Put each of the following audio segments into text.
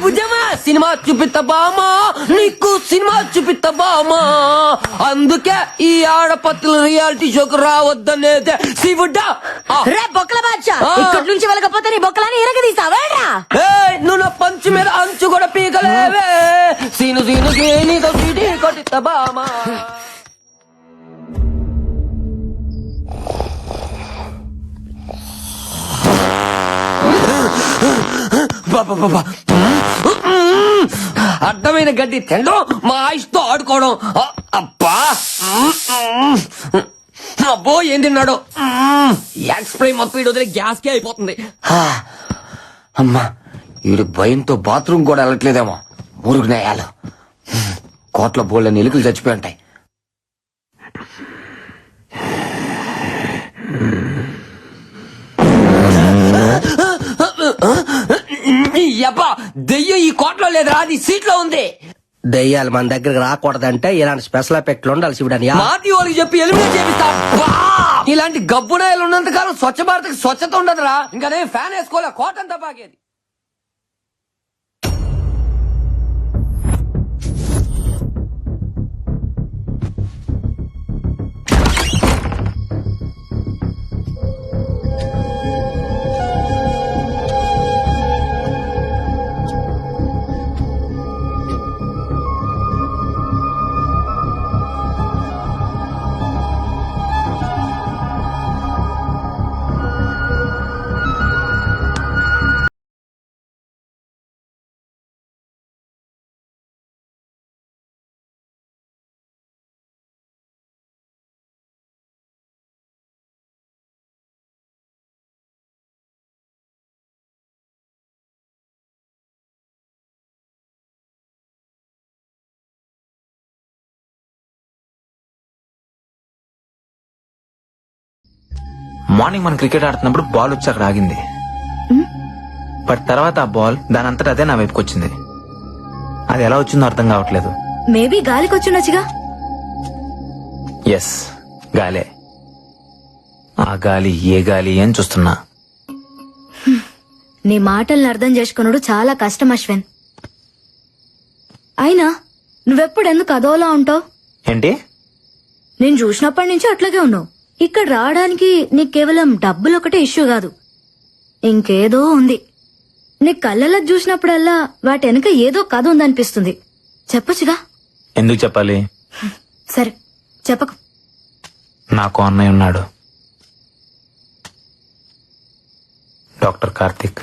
బుజ్జమ్మా cinema చూపిస్తా బామా, నీకు సినిమా చూపిస్తా బామా. అందుకే ఈ ఆడపత్తుల రియాలిటీ షోకు రావద్దనేదే శివుడా. రే బొక్కల బాద్షా, ఇక్కడి నుంచి వెళ్ళకపోతే నీ బొక్కలని ఇరగదీసావేరా. నువ్వు నా పంచి మీద అంచు కూడా పీకలేవే. సీను సీనుకి నీతో సీటీ కొట్టిస్తా బామా. అడ్డమైన గడ్డి తినడం, మా ఆయుష్తో ఆడుకోవడం. అబ్బా అబ్బో ఏం తిన్నాడు. ఎక్స్ప్రై మొత్తం వీడు వదిలే గ్యాస్కే అయిపోతుంది. అమ్మా వీడు భయంతో బాత్రూమ్ కూడా వెళ్ళట్లేదేమో. మురుగు నేయాలు కోట్ల బోళ్ళని ఎలుకలు చచ్చిపోయి ఉంటాయి. అబ్బా దెయ్యం ఈ కోట్లో లేదురా, అది సీట్లో ఉంది. దెయ్యాలు మన దగ్గరకు రాకూడదంటే ఇలాంటి స్పెషల్ ఎఫెక్ట్లు ఉండాలి శివుడని మాటి వాళ్ళకి చెప్పి ఎలిమినేట్ చేపిస్తా. ఇలాంటి గబ్బునాయలు ఉన్నంత కాలం స్వచ్ఛ భారత్ స్వచ్ఛత ఉండదురా. ఇంకా నేను ఫ్యాన్ వేసుకోలే, కోటంతా బాగేది. మార్నింగ్ మనం క్రికెట్ ఆడుతున్నప్పుడు బాల్ వచ్చి అక్కడ ఆగింది. బట్ తర్వాత ఆ బాల్ దాని అంతటా అదే నా వైపుకి వచ్చింది. అది ఎలా వచ్చిందో అర్థం కావట్లేదు. మేబీ గాలికి వచ్చిండొచ్చుగా. ఎస్, గాలే. ఆ గాలి ఏ గాలి అని చూస్తున్నా. నీ మాటల్ని అర్థం చేసుకున్నాడు చాలా కష్టం అశ్విన్. అయినా నువ్వెప్పుడు ఎందుకు అదోలా ఉంటావు? ఏంటి? నేను చూసినప్పటి నుంచి అట్లాగే ఉన్నావు. ఇక్కడ రావడానికి నీకు కేవలం డబ్బులు ఒకటే ఇష్యూ కాదు, ఇంకేదో ఉంది. నీ కళ్ళలో చూసినప్పుడల్లా వాటి వెనక ఏదో కథ ఉందనిపిస్తుంది. చెప్పొచ్చుగా. ఎందుకు చెప్పాలి? సరే చెప్పకు. నాకు అన్నయ్య ఉన్నాడు, doctor Karthik.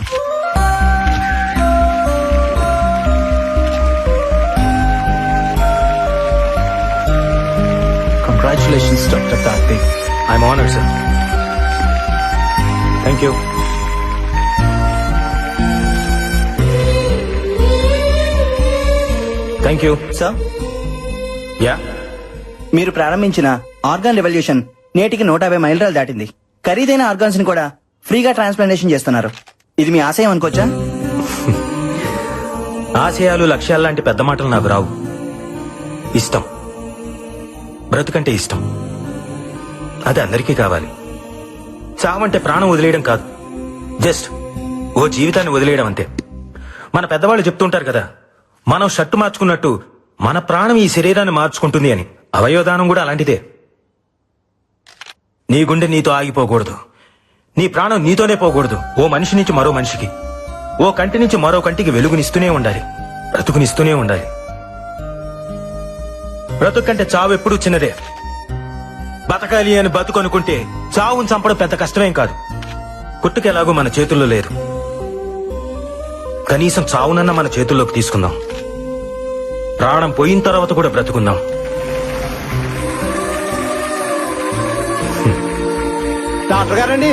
Congratulations doctor Karthik. I'm honoured sir. Thank you. Thank you sir. Yeah, మీరు ప్రారంభించిన ఆర్గాన్ రెవల్యూషన్ నేటికి 150 మైలురాలు దాటింది. ఖరీదైన ఆర్గాన్స్ ని కూడా ఫ్రీగా ట్రాన్స్ప్లాంటేషన్ చేస్తున్నారు. ఇది మీ ఆశయం అనుకోవచ్చా? ఆశయాలు లక్ష్యాలు లాంటి పెద్ద మాటలు నాకు రావు. ఇష్టం, బ్రతుకంటే ఇష్టం. అది అందరికీ కావాలి. చావంటే ప్రాణం వదిలేయడం కాదు, జస్ట్ ఓ జీవితాన్ని వదిలేయడం అంతే. మన పెద్దవాళ్ళు చెప్తుంటారు కదా, మనం షర్టు మార్చుకున్నట్టు మన ప్రాణం ఈ శరీరాన్ని మార్చుకుంటుంది అని. అవయవదానం కూడా అలాంటిదే. నీ గుండె నీతో ఆగిపోకూడదు, నీ ప్రాణం నీతోనే పోకూడదు. ఓ మనిషి నుంచి మరో మనిషికి, ఓ కంటి నుంచి మరో కంటికి వెలుగునిస్తూనే ఉండాలి, బ్రతుకునిస్తూనే ఉండాలి. బ్రతుకంటే చావు ఎప్పుడూ చిన్నదే. బతకాలి అని బతుకు అనుకుంటే చావును చంపడం పెద్ద కష్టమేం కాదు. పుట్టుకెలాగో మన చేతుల్లో లేదు, కనీసం చావునన్నా మన చేతుల్లోకి తీసుకుందాం. ప్రాణం పోయిన తర్వాత కూడా బ్రతుకుందాం. డాక్టర్ గారండి,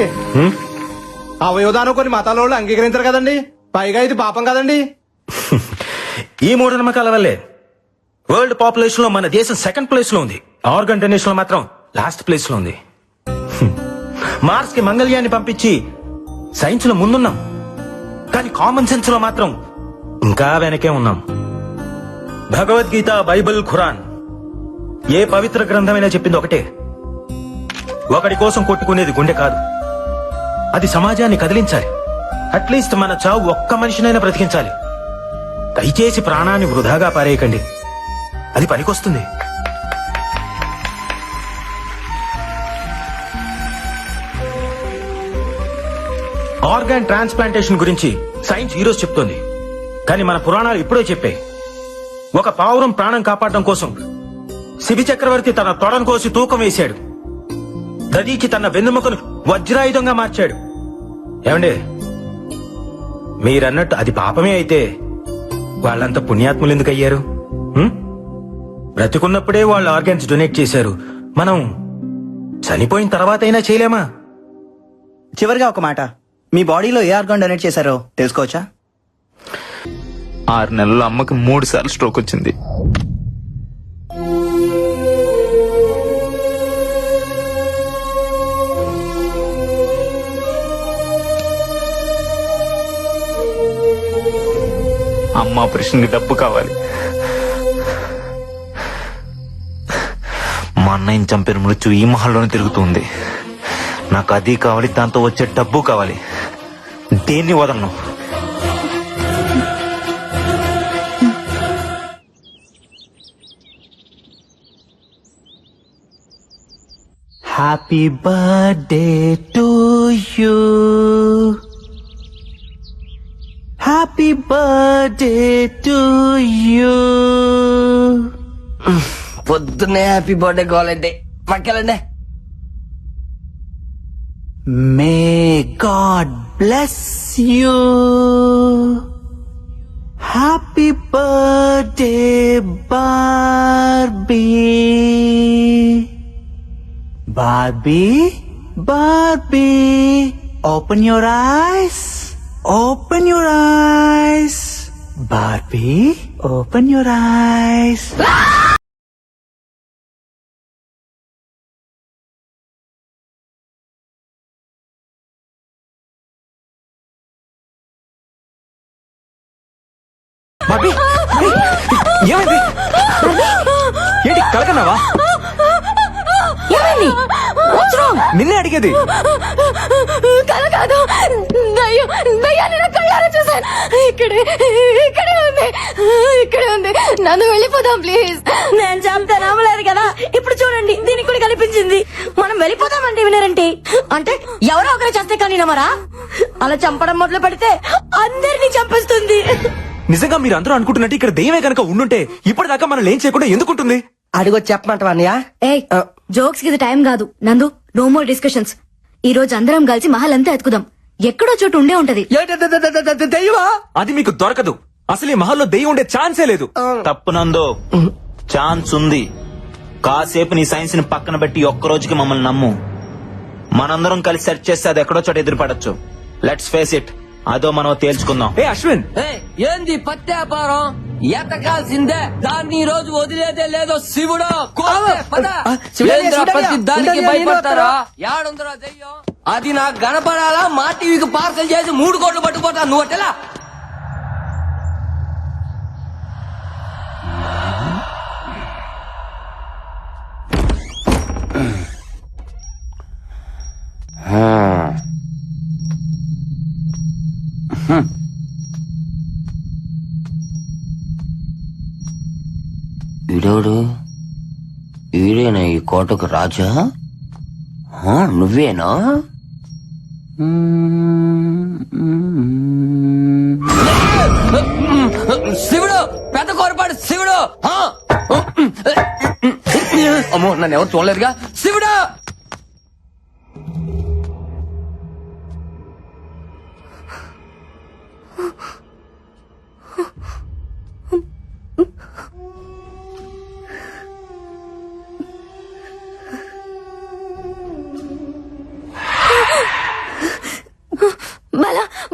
అవయవదానం కొన్ని మతాల వాళ్ళు అంగీకరించారు కదండి, పైగా ఇది పాపం కదండి. ఈ మూఢనమ్మకాల వల్లే వరల్డ్ పాపులేషన్ లో మన దేశం సెకండ్ ప్లేస్ లో ఉంది. ఆర్గన్ డొనేషన్ లో మాత్రం లాస్ట్ ప్లేస్ లో ఉంది. మార్స్ కి మంగళయాన్ని పంపించి సైన్స్ లో ముందున్నాం, కానీ కామన్ సెన్స్ లో మాత్రం ఇంకా వెనకే ఉన్నాం. భగవద్గీత, బైబిల్, ఖురాన్ ఏ పవిత్ర గ్రంథమైనా చెప్పింది ఒకటే, ఒకడి కోసం కొట్టుకునేది గుండె కాదు, అది సమాజాన్ని కదిలించాలి. అట్లీస్ట్ మన చావు ఒక్క మనిషినైనా బ్రతికించాలి. దయచేసి ప్రాణాన్ని వృధాగా పారేయకండి, అది పనికొస్తుంది. ఆర్గాన్ ట్రాన్స్ప్లాంటేషన్ గురించి సైన్స్ ఈరోజు చెప్తోంది, కానీ మన పురాణాలు ఇప్పుడే చెప్పాయి. ఒక పావురం ప్రాణం కాపాడడం కోసం శిబి చక్రవర్తి తన తొడను కోసి తూకం వేశాడు. దదీకి తన వెన్నెముకను వజ్రాయుధంగా మార్చాడు. ఏమండే, మీరన్నట్టు అది పాపమే అయితే వాళ్ళంత పుణ్యాత్ములు ఎందుకు అయ్యారు? బ్రతికున్నప్పుడే వాళ్ళు ఆర్గాన్స్ డొనేట్ చేశారు, మనం చనిపోయిన తర్వాత అయినా చేయలేమా? చివరిగా ఒక మాట, మీ బాడీలో ఏ ఆర్గాన్ డొనేట్ చేశారో తెలుసుకోవచ్చా? 6 నెలల్లో అమ్మకి 3 సార్లు స్ట్రోక్ వచ్చింది. అమ్మ ఆపరేషన్కి డబ్బు కావాలి. మా అన్నయ్యని చంపిన మృత్యు ఈ మహల్లోనే తిరుగుతుంది. నాకు అది కావాలి, దాంతో వచ్చే డబ్బు కావాలి. దేన్ని వదలను. Happy birthday to you, happy birthday to you. పొద్దున్నే హ్యాపీ బర్త్డే కావాలంటే పక్కెళ్ళండి. May God bless you. Happy birthday Barbie. Barbie, Barbie, open your eyes, open your eyes. Barbie, open your eyes. బాబీ, ఏమైంది? ఏంటి కలకన్నావా? ఏమైంది? What's wrong? నిన్నే అడిగేది. కల కాదు, దయ్యం, దయ్యాన్ని నా కళ్ళారా చూశాను. ఇక్కడే ఉంది. నన్ను వెళ్ళిపోదాం ప్లీజ్. నేను చంపితే నమ్మలేదు కదా, ఇప్పుడు చూడండి దీనికి కూడా కనిపించింది. మనం వెళ్ళిపోదామంటే వినరంటే, అంటే ఎవరో ఒకరు చేస్తే కానీ నమ్మరా? అలా చంపడం మొదలు పెడితే అందరినీ చంపేస్తుంది. నిజంగా మీరు అందరూ అనుకుంటున్నట్టు ఇక్కడ దెయ్యమే కనుక ఉండుంటే ఇప్పటిదాకా మనం ఏం చేయకుండా ఎందుకుంటుంది? అడిగొచ్చి చెప్పమంటావా అన్నయ్య? ఏ జోక్స్ కి ఇది టైం కాదు. నందు, నో మోర్ డిస్కషన్స్. ఈ రోజు అందరం కలిసి మహల్ అంతా ఎత్తుకుదాం. ఎక్కడో చోటు ఉండే ఉంటది. దెయ్యమా? అది మీకు దొరకదు. అసలు ఈ మహల్లో దెయ్యం ఉండే ఛాన్సే లేదు. తప్పునందో ఛాన్స్ ఉంది. కాసేపు నీ సైన్స్ ని పక్కన పెట్టి ఒక్క రోజుకి మమ్మల్ని నమ్ము. మనందరం కలిసి సెర్చ్ చేస్తే అది ఎక్కడో చోట ఎదురుపడచ్చు. లెట్స్ ఫేస్ ఇట్, అదో మనం తేల్చుకుందాం. ఏ అశ్విన్, ఏంది పత్యాపారం? ఎతకాల్సిందే, దాన్ని ఈ రోజు వదిలేదే లేదో. శివుడు కోస్తే పద. ఏంద్రా ప్రతి దానికి భయపడతారా? యాడుందిరా దెయ్యం? అది నాకు కనపడాలా? మా టీవీకి పార్సల్ చేసి 3 కోట్లు పట్టుకుపోతా. నువ్వు అట్టెలా? వీడోడు, వీడేనా ఈ కోటకు రాజా? నువ్వేనా? శివుడు, పెద్ద కోరపాడు శివుడు. అమ్మో, నన్ను ఎవరు చూడలేదుగా. శివుడు,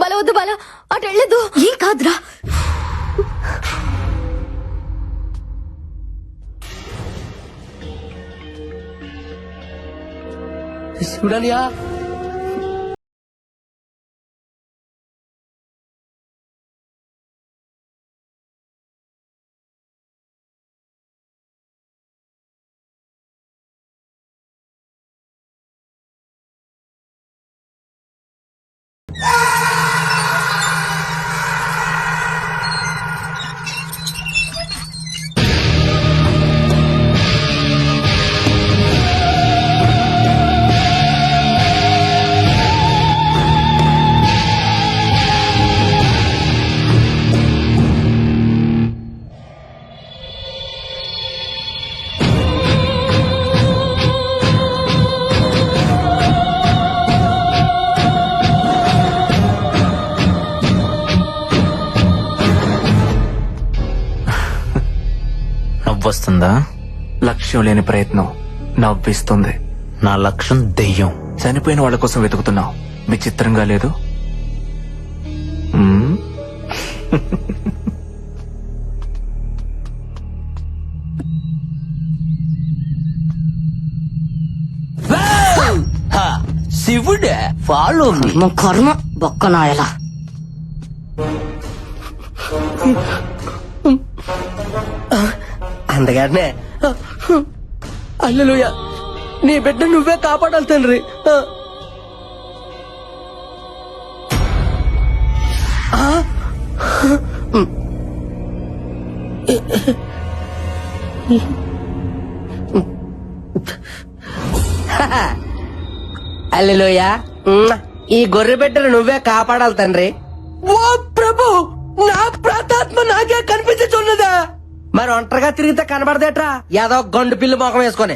బల వద్దు, బల అటు వెళ్ళదు. ఏం కాదురా. శివుడనియా నవ్వొస్తుందా? లక్ష్యం లేని ప్రయత్నం నవ్విస్తుంది. నా లక్ష్యం దెయ్యం. చనిపోయిన వాళ్ళ కోసం వెతుకుతున్నావు. విచిత్రంగా లేదు? మ్మ్? శివుడే ఫాలో కర్మ బొక్కనాయలా. అందుకనే అల్లెలుయ నీ బిడ్డ నువ్వే కాపాడాలి తండ్రి. అల్లెలుయ ఈ గొర్రె బిడ్డను నువ్వే కాపాడాలి తండ్రి. ఓ ప్రభు, నా ప్రాతాత్మ నాకే కనిపించున్నదా? మరి ఒంటరిగా తిరిగితే కనబడదేట్రా? ఏదో గండు పిల్లి మొఖం వేసుకొని.